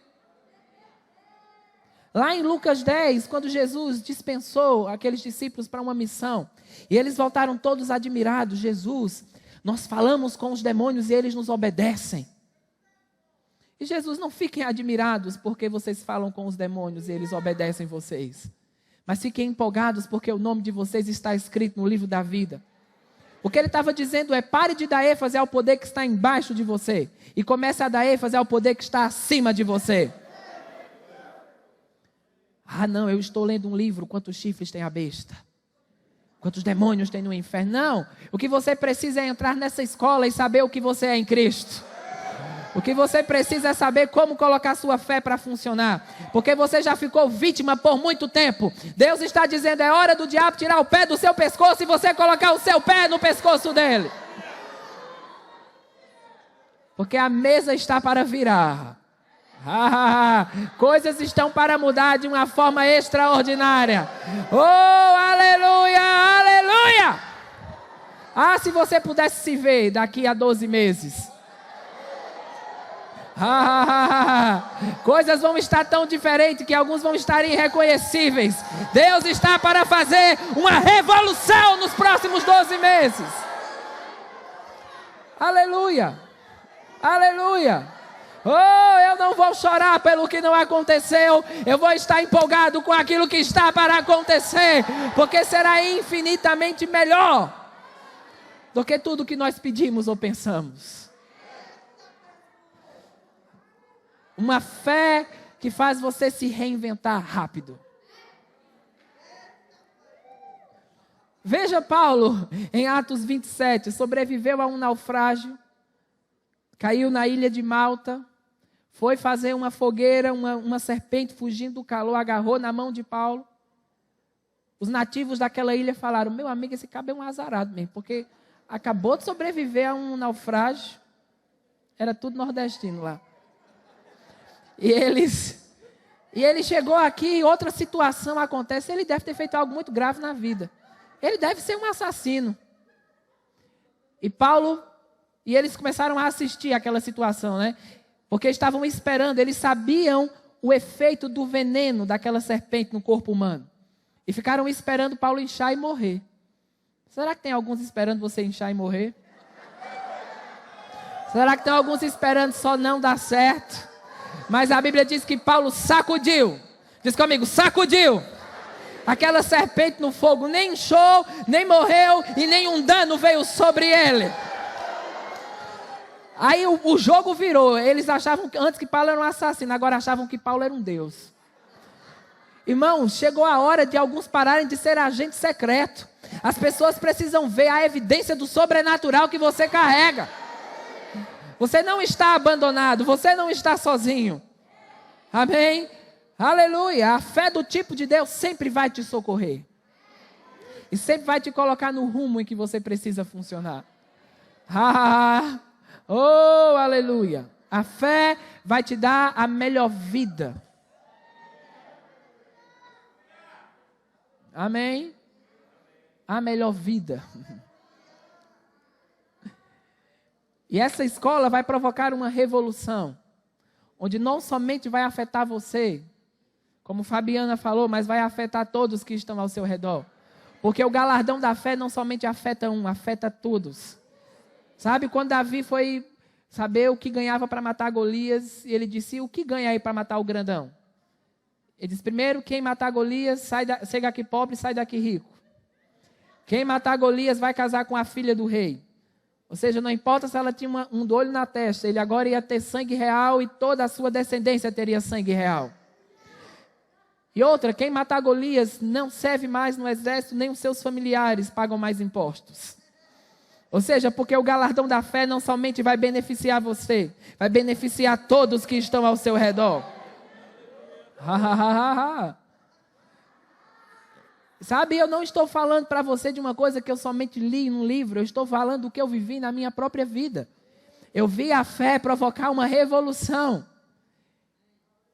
Lá em Lucas 10, quando Jesus dispensou aqueles discípulos para uma missão, e eles voltaram todos admirados, Jesus, nós falamos com os demônios e eles nos obedecem. E Jesus, não fiquem admirados porque vocês falam com os demônios e eles obedecem vocês. Mas fiquem empolgados porque o nome de vocês está escrito no livro da vida. O que ele estava dizendo é, pare de dar ênfase ao poder que está embaixo de você. E comece a dar ênfase ao poder que está acima de você. Ah não, eu estou lendo um livro, quantos chifres tem a besta? Quantos demônios tem no inferno? Não, o que você precisa é entrar nessa escola e saber o que você é em Cristo. O que você precisa é saber como colocar sua fé para funcionar. Porque você já ficou vítima por muito tempo. Deus está dizendo, é hora do diabo tirar o pé do seu pescoço e você colocar o seu pé no pescoço dele. Porque a mesa está para virar. Coisas estão para mudar de uma forma extraordinária. Oh, aleluia, aleluia. Ah, se você pudesse se ver daqui a 12 meses. Coisas vão estar tão diferentes que alguns vão estar irreconhecíveis. Deus está para fazer uma revolução nos próximos 12 meses. Aleluia, aleluia. Oh, eu não vou chorar pelo que não aconteceu. Eu vou estar empolgado com aquilo que está para acontecer, porque será infinitamente melhor do que tudo que nós pedimos ou pensamos. Uma fé que faz você se reinventar rápido. Veja Paulo em Atos 27, sobreviveu a um naufrágio, caiu na ilha de Malta, foi fazer uma fogueira, uma serpente fugindo do calor, agarrou na mão de Paulo. Os nativos daquela ilha falaram, meu amigo, esse cabo é um azarado mesmo, porque acabou de sobreviver a um naufrágio, era tudo nordestino lá. E ele chegou aqui, outra situação acontece, ele deve ter feito algo muito grave na vida. Ele deve ser um assassino. E Paulo, e eles começaram a assistir aquela situação, né? Porque estavam esperando, eles sabiam o efeito do veneno daquela serpente no corpo humano. E ficaram esperando Paulo inchar e morrer. Será que tem alguns esperando você inchar e morrer? Será que tem alguns esperando só não dar certo? Mas a Bíblia diz que Paulo sacudiu. Diz comigo, sacudiu. Aquela serpente no fogo nem inchou, nem morreu e nenhum dano veio sobre ele. Aí o jogo virou. Eles achavam que antes que Paulo era um assassino, agora achavam que Paulo era um Deus. Irmãos, chegou a hora de alguns pararem de ser agente secreto. As pessoas precisam ver a evidência do sobrenatural que você carrega. Você não está abandonado, você não está sozinho. Amém? Aleluia. A fé do tipo de Deus sempre vai te socorrer. E sempre vai te colocar no rumo em que você precisa funcionar. Oh, aleluia. A fé vai te dar a melhor vida. Amém? A melhor vida. E essa escola vai provocar uma revolução, onde não somente vai afetar você, como Fabiana falou, mas vai afetar todos que estão ao seu redor. Porque o galardão da fé não somente afeta um, afeta todos. Sabe, quando Davi foi saber o que ganhava para matar Golias, ele disse, o que ganha aí para matar o grandão? Ele disse, primeiro, quem matar Golias, sai daqui pobre, sai daqui rico. Quem matar Golias vai casar com a filha do rei. Ou seja, não importa se ela tinha um olho na testa, ele agora ia ter sangue real e toda a sua descendência teria sangue real. E outra, quem matar Golias não serve mais no exército, nem os seus familiares pagam mais impostos. Ou seja, porque o galardão da fé não somente vai beneficiar você, vai beneficiar todos que estão ao seu redor. Sabe, eu não estou falando para você de uma coisa que eu somente li num livro, eu estou falando do que eu vivi na minha própria vida. Eu vi a fé provocar uma revolução.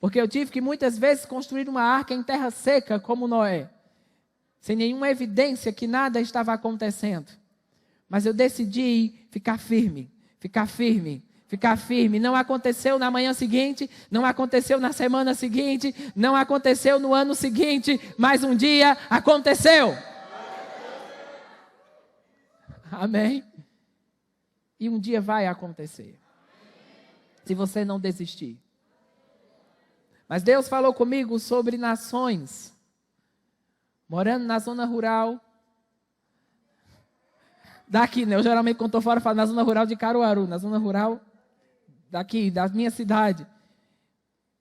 Porque eu tive que muitas vezes construir uma arca em terra seca, como Noé, sem nenhuma evidência que nada estava acontecendo. Mas eu decidi ficar firme, ficar firme, ficar firme. Não aconteceu na manhã seguinte, não aconteceu na semana seguinte, não aconteceu no ano seguinte, mas um dia aconteceu. Amém? E um dia vai acontecer, se você não desistir. Mas Deus falou comigo sobre nações, morando na zona rural, daqui, né? Eu geralmente quando estou fora eu falo na zona rural de Caruaru, na zona rural daqui, da minha cidade.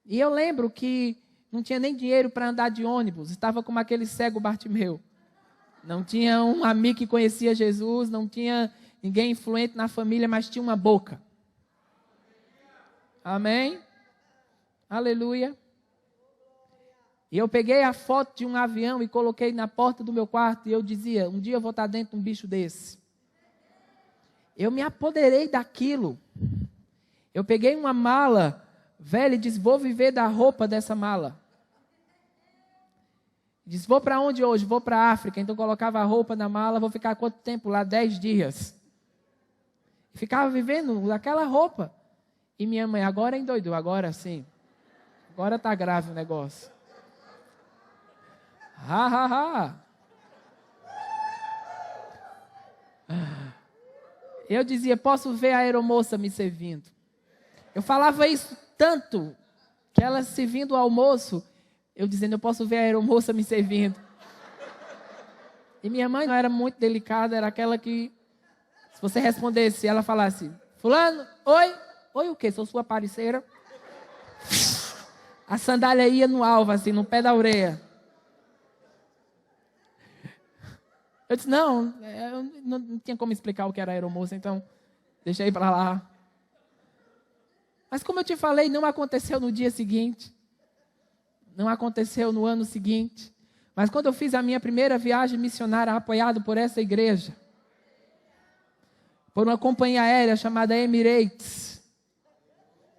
E eu lembro que não tinha nem dinheiro para andar de ônibus, estava como aquele cego Bartimeu. Não tinha um amigo que conhecia Jesus, não tinha ninguém influente na família, mas tinha uma boca. Amém? Aleluia. E eu peguei a foto de um avião e coloquei na porta do meu quarto e eu dizia, um dia eu vou estar dentro de um bicho desse. Eu me apoderei daquilo. Eu peguei uma mala velha e disse, vou viver da roupa dessa mala. Disse, vou para onde hoje? Vou para a África. Então colocava a roupa na mala, vou ficar quanto tempo lá? 10 dias. E ficava vivendo daquela roupa. E minha mãe, agora endoidou, agora sim. Agora está grave o negócio. Eu dizia, posso ver a aeromoça me servindo. Eu falava isso tanto, que ela servindo o almoço, eu dizendo, eu posso ver a aeromoça me servindo. E minha mãe não era muito delicada, era aquela que, se você respondesse, ela falasse, fulano, oi? Oi o quê? Sou sua parceira? A sandália ia no alvo, assim, no pé da orelha. Eu disse, não, eu não tinha como explicar o que era aeromoça, então deixei para lá. Mas como eu te falei, não aconteceu no dia seguinte. Não aconteceu no ano seguinte. Mas quando eu fiz a minha primeira viagem missionária, apoiado por essa igreja, por uma companhia aérea chamada Emirates,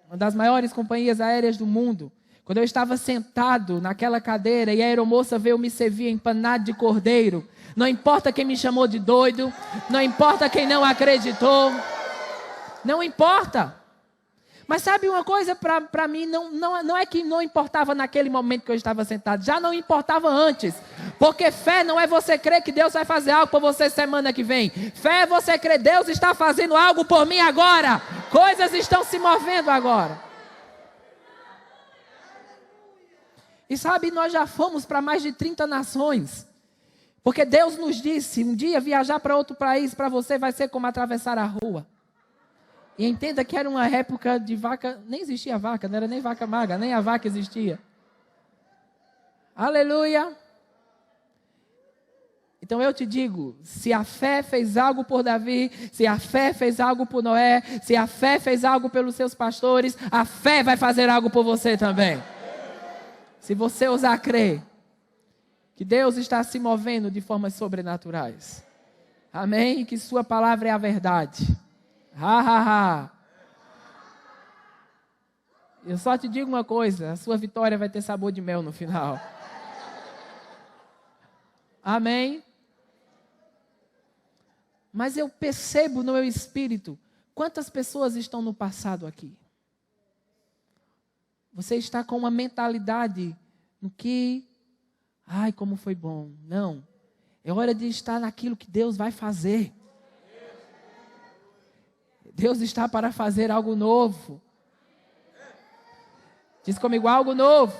uma das maiores companhias aéreas do mundo, quando eu estava sentado naquela cadeira e a aeromoça veio me servir empanado de cordeiro, não importa quem me chamou de doido, não importa quem não acreditou, não importa. Mas sabe uma coisa, para mim, não é que não importava naquele momento que eu estava sentado, já não importava antes. Porque fé não é você crer que Deus vai fazer algo por você semana que vem. Fé é você crer, Deus está fazendo algo por mim agora. Coisas estão se movendo agora. E sabe, nós já fomos para mais de 30 nações. Porque Deus nos disse, um dia viajar para outro país para você vai ser como atravessar a rua. E entenda que era uma época de vaca, nem existia vaca, não era nem vaca magra, nem a vaca existia. Aleluia! Então eu te digo, se a fé fez algo por Davi, se a fé fez algo por Noé, se a fé fez algo pelos seus pastores, a fé vai fazer algo por você também. Se você ousar crer que Deus está se movendo de formas sobrenaturais. Amém? Que sua palavra é a verdade. Ha, ha, ha. Eu só te digo uma coisa, a sua vitória vai ter sabor de mel no final. Amém? Mas eu percebo no meu espírito, quantas pessoas estão no passado aqui? Você está com uma mentalidade no que, ai, como foi bom. Não, é hora de estar naquilo que Deus vai fazer. Deus está para fazer algo novo. Diz comigo, algo novo.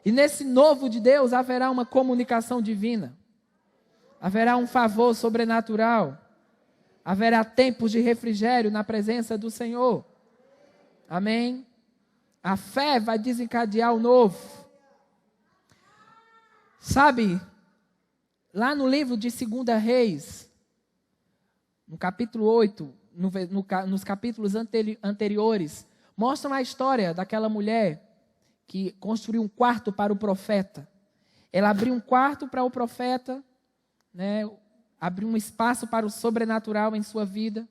E nesse novo de Deus haverá uma comunicação divina. Haverá um favor sobrenatural. Haverá tempos de refrigério na presença do Senhor. Amém? A fé vai desencadear o novo. Sabe, lá no livro de 2 Reis, no capítulo 8, nos capítulos anteriores, mostram a história daquela mulher que construiu um quarto para o profeta. Ela abriu um quarto para o profeta, né, abriu um espaço para o sobrenatural em sua vida.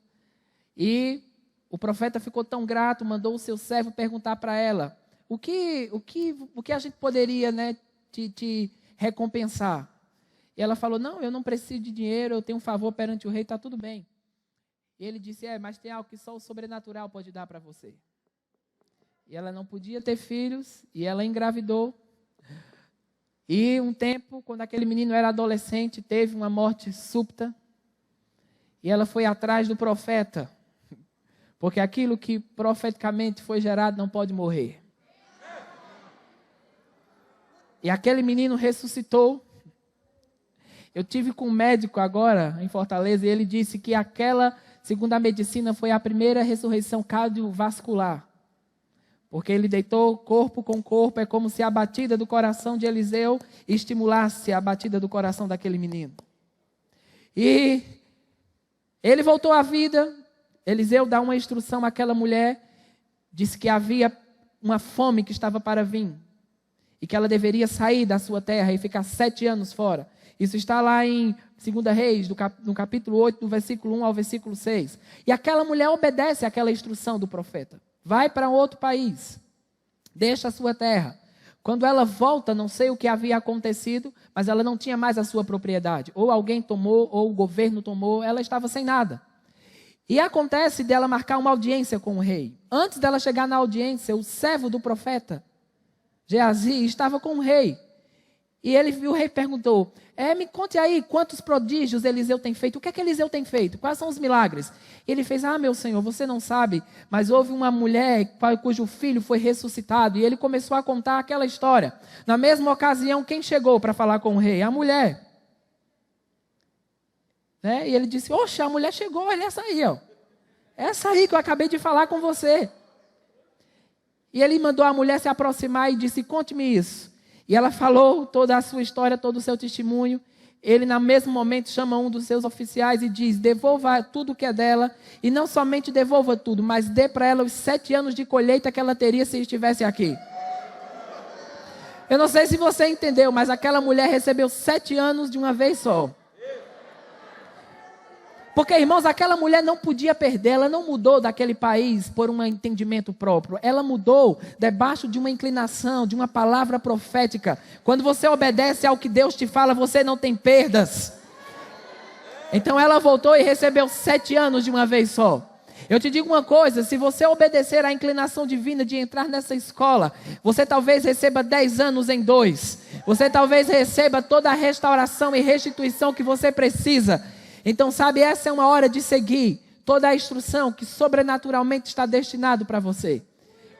E o profeta ficou tão grato, mandou o seu servo perguntar para ela, o que a gente poderia, né, te recompensar? E ela falou, não, eu não preciso de dinheiro, eu tenho um favor perante o rei, está tudo bem. E ele disse, mas tem algo que só o sobrenatural pode dar para você. E ela não podia ter filhos, e ela engravidou. E um tempo, quando aquele menino era adolescente, teve uma morte súbita. E ela foi atrás do profeta. Porque aquilo que profeticamente foi gerado não pode morrer. E aquele menino ressuscitou. Eu tive com um médico agora, em Fortaleza, e ele disse que aquela, segundo a medicina, foi a primeira ressurreição cardiovascular. Porque ele deitou corpo com corpo, é como se a batida do coração de Eliseu estimulasse a batida do coração daquele menino. E ele voltou à vida. Eliseu dá uma instrução àquela mulher, disse que havia uma fome que estava para vir, e que ela deveria sair da sua terra e ficar 7 anos fora. Isso está lá em 2 Reis, no capítulo 8, do versículo 1 ao versículo 6. E aquela mulher obedece àquela instrução do profeta. Vai para outro país, deixa a sua terra. Quando ela volta, não sei o que havia acontecido, mas ela não tinha mais a sua propriedade. Ou alguém tomou, ou o governo tomou, ela estava sem nada. E acontece dela marcar uma audiência com o rei. Antes dela chegar na audiência, o servo do profeta, Geazi, estava com o rei. E ele viu, o rei perguntou, me conte aí quantos prodígios Eliseu tem feito. O que é que Eliseu tem feito? Quais são os milagres? Ele fez, meu senhor, você não sabe, mas houve uma mulher cujo filho foi ressuscitado. E ele começou a contar aquela história. Na mesma ocasião, quem chegou para falar com o rei? A mulher. Né? E ele disse, oxe, a mulher chegou, olha essa aí, ó. Essa aí que eu acabei de falar com você. E ele mandou a mulher se aproximar e disse, conte-me isso. E ela falou toda a sua história, todo o seu testemunho. Ele, no mesmo momento, chama um dos seus oficiais e diz, devolva tudo que é dela. E não somente devolva tudo, mas dê para ela os 7 anos de colheita que ela teria se estivesse aqui. Eu não sei se você entendeu, mas aquela mulher recebeu 7 anos de uma vez só. Porque, irmãos, aquela mulher não podia perder, ela não mudou daquele país por um entendimento próprio. Ela mudou debaixo de uma inclinação, de uma palavra profética. Quando você obedece ao que Deus te fala, você não tem perdas. Então ela voltou e recebeu 7 anos de uma vez só. Eu te digo uma coisa, se você obedecer à inclinação divina de entrar nessa escola, você talvez receba 10 anos em 2. Você talvez receba toda a restauração e restituição que você precisa. Então, sabe, essa é uma hora de seguir toda a instrução que sobrenaturalmente está destinado para você.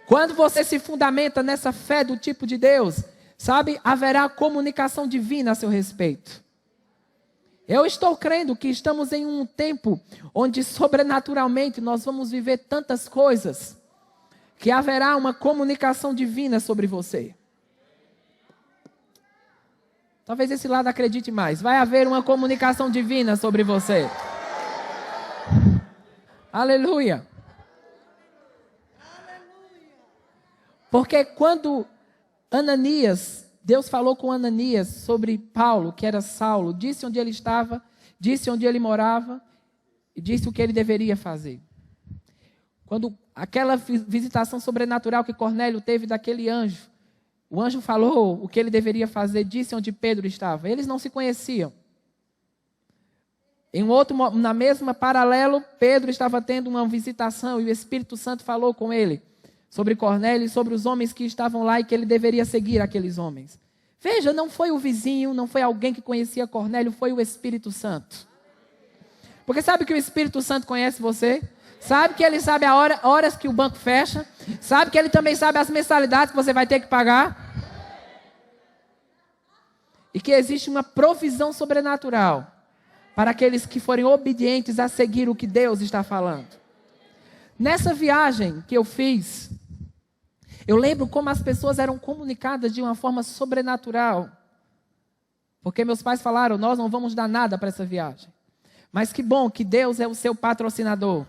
Quando você se fundamenta nessa fé do tipo de Deus, sabe, haverá comunicação divina a seu respeito. Eu estou crendo que estamos em um tempo onde sobrenaturalmente nós vamos viver tantas coisas, que haverá uma comunicação divina sobre você. Talvez esse lado acredite mais. Vai haver uma comunicação divina sobre você. Aleluia. Porque quando Deus falou com Ananias sobre Paulo, que era Saulo, disse onde ele estava, disse onde ele morava e disse o que ele deveria fazer. Quando aquela visitação sobrenatural que Cornélio teve daquele anjo, o anjo falou o que ele deveria fazer, disse onde Pedro estava. Eles não se conheciam. Na mesma paralelo, Pedro estava tendo uma visitação e o Espírito Santo falou com ele sobre Cornélio e sobre os homens que estavam lá e que ele deveria seguir aqueles homens. Veja, não foi o vizinho, não foi alguém que conhecia Cornélio, foi o Espírito Santo. Porque sabe que o Espírito Santo conhece você? Sabe que ele sabe horas que o banco fecha? Sabe que ele também sabe as mensalidades que você vai ter que pagar? E que existe uma provisão sobrenatural para aqueles que forem obedientes a seguir o que Deus está falando. Nessa viagem que eu fiz, eu lembro como as pessoas eram comunicadas de uma forma sobrenatural. Porque meus pais falaram, nós não vamos dar nada para essa viagem. Mas que bom que Deus é o seu patrocinador.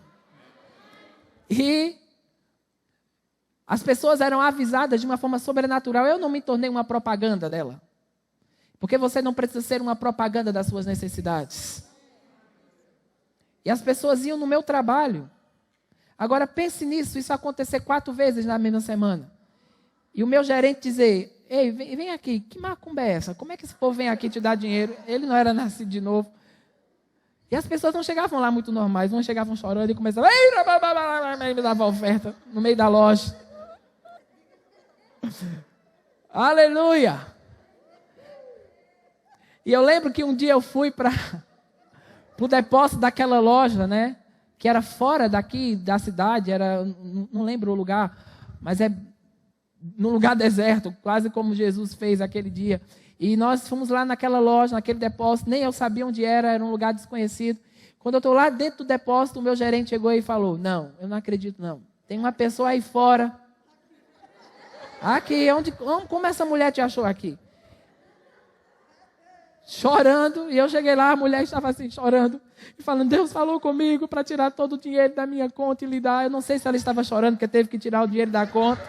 E as pessoas eram avisadas de uma forma sobrenatural. Eu não me tornei uma propaganda dela. Porque você não precisa ser uma propaganda das suas necessidades. E as pessoas iam no meu trabalho. Agora pense nisso, isso acontecer 4 vezes na mesma semana. E o meu gerente dizer, ei, vem aqui, que macumba é essa? Como é que esse povo vem aqui te dar dinheiro? Ele não era nascido de novo. E as pessoas não chegavam lá muito normais, umas chegavam chorando e começavam, me dava oferta no meio da loja. Aleluia! E eu lembro que um dia eu fui para o depósito daquela loja, né? Que era fora daqui da cidade, não lembro o lugar, mas é num lugar deserto, quase como Jesus fez aquele dia. E nós fomos lá naquela loja, naquele depósito, nem eu sabia onde era um lugar desconhecido. Quando eu estou lá dentro do depósito, o meu gerente chegou e falou, não, eu não acredito não, tem uma pessoa aí fora. Aqui, como essa mulher te achou aqui? Chorando, e eu cheguei lá, a mulher estava assim, chorando, e falando, Deus falou comigo para tirar todo o dinheiro da minha conta e lhe dar. Eu não sei se ela estava chorando porque teve que tirar o dinheiro da conta,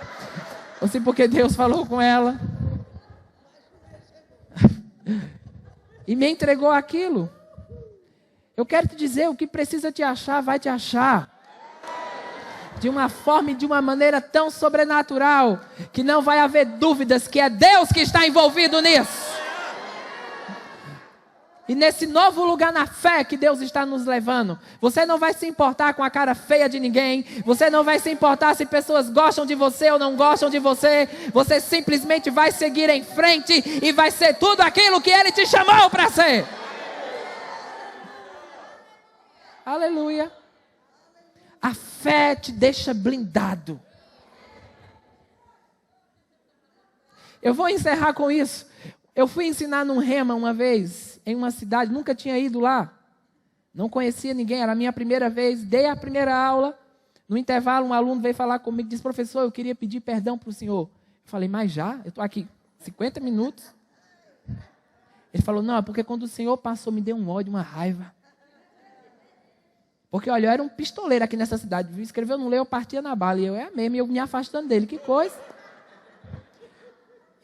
ou se porque Deus falou com ela. E me entregou aquilo. Eu quero te dizer, o que precisa te achar, vai te achar. De uma forma e de uma maneira tão sobrenatural, que não vai haver dúvidas que é Deus que está envolvido nisso. E nesse novo lugar na fé que Deus está nos levando, você não vai se importar com a cara feia de ninguém, você não vai se importar se pessoas gostam de você ou não gostam de você, você simplesmente vai seguir em frente e vai ser tudo aquilo que Ele te chamou para ser. Aleluia. A fé te deixa blindado. Eu vou encerrar com isso. Eu fui ensinar num Rema uma vez, em uma cidade, nunca tinha ido lá. Não conhecia ninguém, era a minha primeira vez. Dei a primeira aula. No intervalo, um aluno veio falar comigo e disse, professor, eu queria pedir perdão para o senhor. Eu falei, mas já? Eu estou aqui 50 minutos. Ele falou, não, é porque quando o senhor passou, me deu um ódio, uma raiva. Porque, olha, eu era um pistoleiro aqui nessa cidade. Escreveu no leio, eu partia na bala. E eu é mesmo, e eu me afastando dele. Que coisa.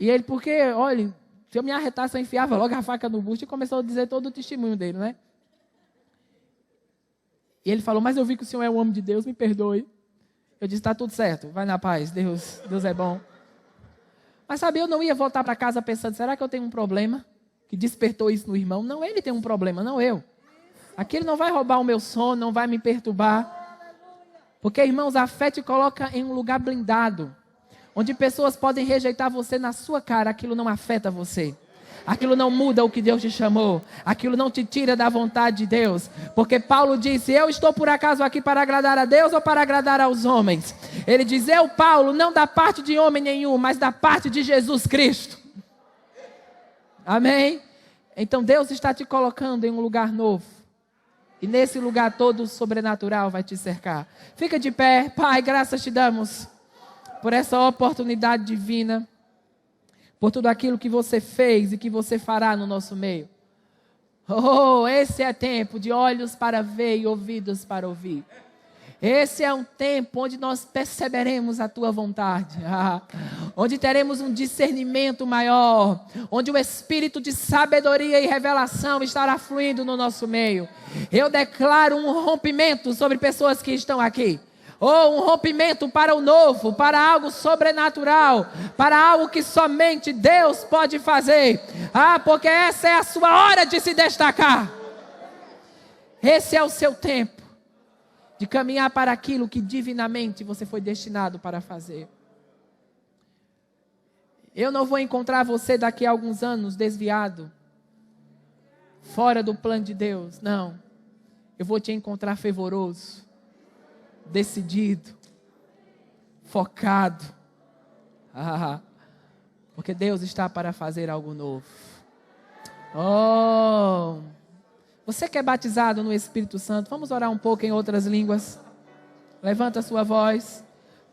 E ele, porque, olha, se eu me arretasse, eu enfiava logo a faca no busto e começou a dizer todo o testemunho dele, né? E ele falou, mas eu vi que o senhor é um homem de Deus, me perdoe. Eu disse, está tudo certo, vai na paz, Deus é bom. Mas sabe, eu não ia voltar para casa pensando, será que eu tenho um problema? Que despertou isso no irmão? Não, ele tem um problema, não eu. Aquilo não vai roubar o meu sono, não vai me perturbar. Porque, irmãos, a fé te coloca em um lugar blindado, onde pessoas podem rejeitar você na sua cara, aquilo não afeta você. Aquilo não muda o que Deus te chamou. Aquilo não te tira da vontade de Deus. Porque Paulo disse, eu estou por acaso aqui para agradar a Deus ou para agradar aos homens? Ele diz, eu, Paulo, não da parte de homem nenhum, mas da parte de Jesus Cristo. Amém? Então Deus está te colocando em um lugar novo. E nesse lugar todo o sobrenatural vai te cercar. Fica de pé. Pai, graças te damos por essa oportunidade divina, por tudo aquilo que você fez e que você fará no nosso meio. Oh, esse é tempo de olhos para ver e ouvidos para ouvir. Esse é um tempo onde nós perceberemos a tua vontade, onde teremos um discernimento maior, onde o espírito de sabedoria e revelação estará fluindo no nosso meio. Eu declaro um rompimento sobre pessoas que estão aqui. Um rompimento para o novo, para algo sobrenatural, para algo que somente Deus pode fazer. Porque essa é a sua hora de se destacar. Esse é o seu tempo de caminhar para aquilo que divinamente você foi destinado para fazer. Eu não vou encontrar você daqui a alguns anos desviado, fora do plano de Deus, não. Eu vou te encontrar fervoroso, decidido, focado. Porque Deus está para fazer algo novo. Você que é batizado no Espírito Santo, vamos orar um pouco em outras línguas. Levanta a sua voz.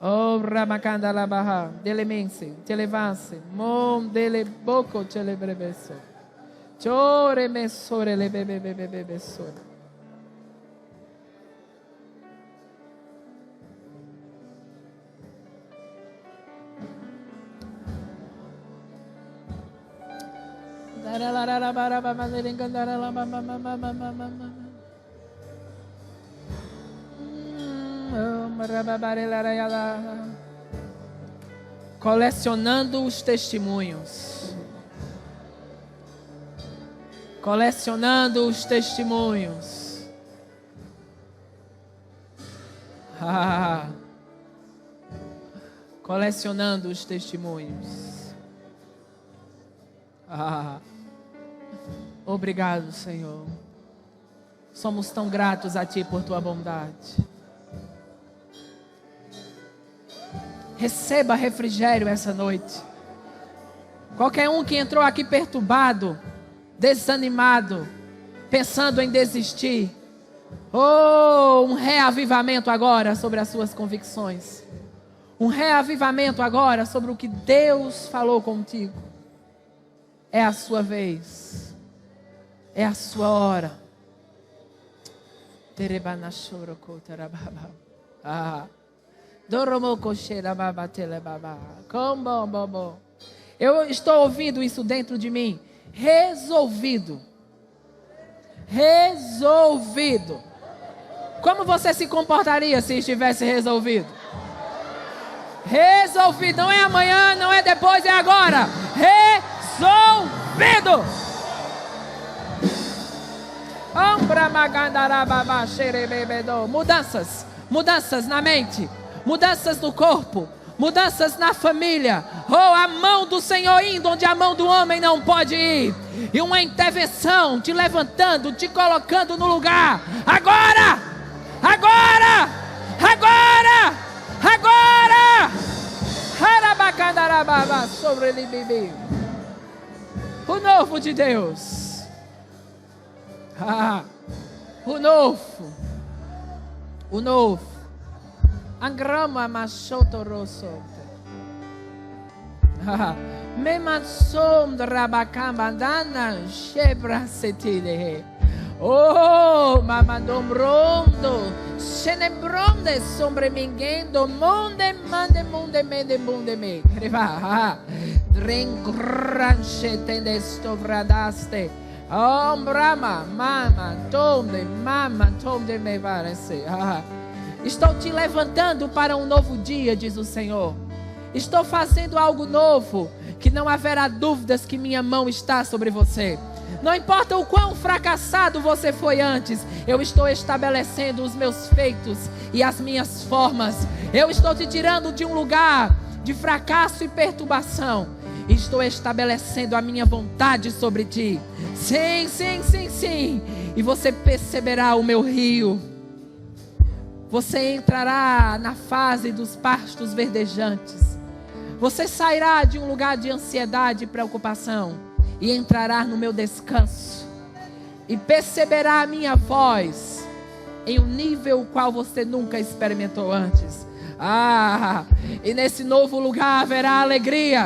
Ramakandalabaha, delemense, televance, mom deleboco telebrebeso. Chore mesore lebebebebebesore. Colecionando os testemunhos. Colecionando os testemunhos. Colecionando os testemunhos. Obrigado, Senhor. Somos tão gratos a Ti por Tua bondade. Receba refrigério essa noite. Qualquer um que entrou aqui perturbado, desanimado, pensando em desistir. Um reavivamento agora sobre as suas convicções. Um reavivamento agora sobre o que Deus falou contigo. É a sua vez. É a sua hora. Eu estou ouvindo isso dentro de mim. Resolvido. Resolvido. Como você se comportaria se estivesse resolvido? Resolvido. Não é amanhã, não é depois, é agora. Resolvido. Mudanças. Mudanças na mente. Mudanças no corpo. Mudanças na família. A mão do Senhor indo onde a mão do homem não pode ir. E uma intervenção te levantando, te colocando no lugar. Agora! Agora! Agora! Agora! Harabacandarababa sobre ele bebê. O novo de Deus. O novo. O novo. Angrama machoto rosso. Memansom drabacamba dana shebra setile. Mamandom rondo. Senebronde sombre mingendo. Monde mande munde mende munde me. Riva. Dringranche tendesto vradaste. Brahma, mama, tomde me parece. Estou te levantando para um novo dia, diz o Senhor. Estou fazendo algo novo, que não haverá dúvidas que minha mão está sobre você. Não importa o quão fracassado você foi antes, eu estou estabelecendo os meus feitos e as minhas formas. Eu estou te tirando de um lugar de fracasso e perturbação. Estou estabelecendo a minha vontade sobre ti. Sim, sim, sim, sim. E você perceberá o meu rio. Você entrará na fase dos pastos verdejantes. Você sairá de um lugar de ansiedade e preocupação e entrará no meu descanso, e perceberá a minha voz em um nível o qual você nunca experimentou antes. E nesse novo lugar haverá alegria.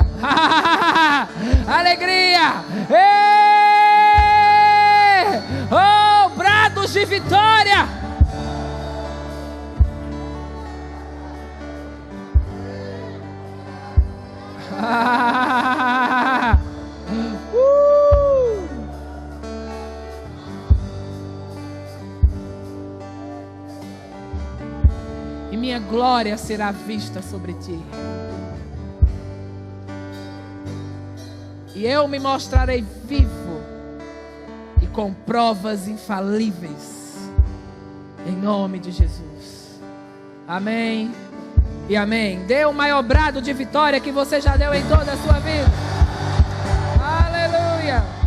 Alegria! Oh, brados de vitória! E minha glória será vista sobre ti. E eu me mostrarei vivo e com provas infalíveis, em nome de Jesus. Amém e amém. Dê o maior brado de vitória que você já deu em toda a sua vida. Aleluia.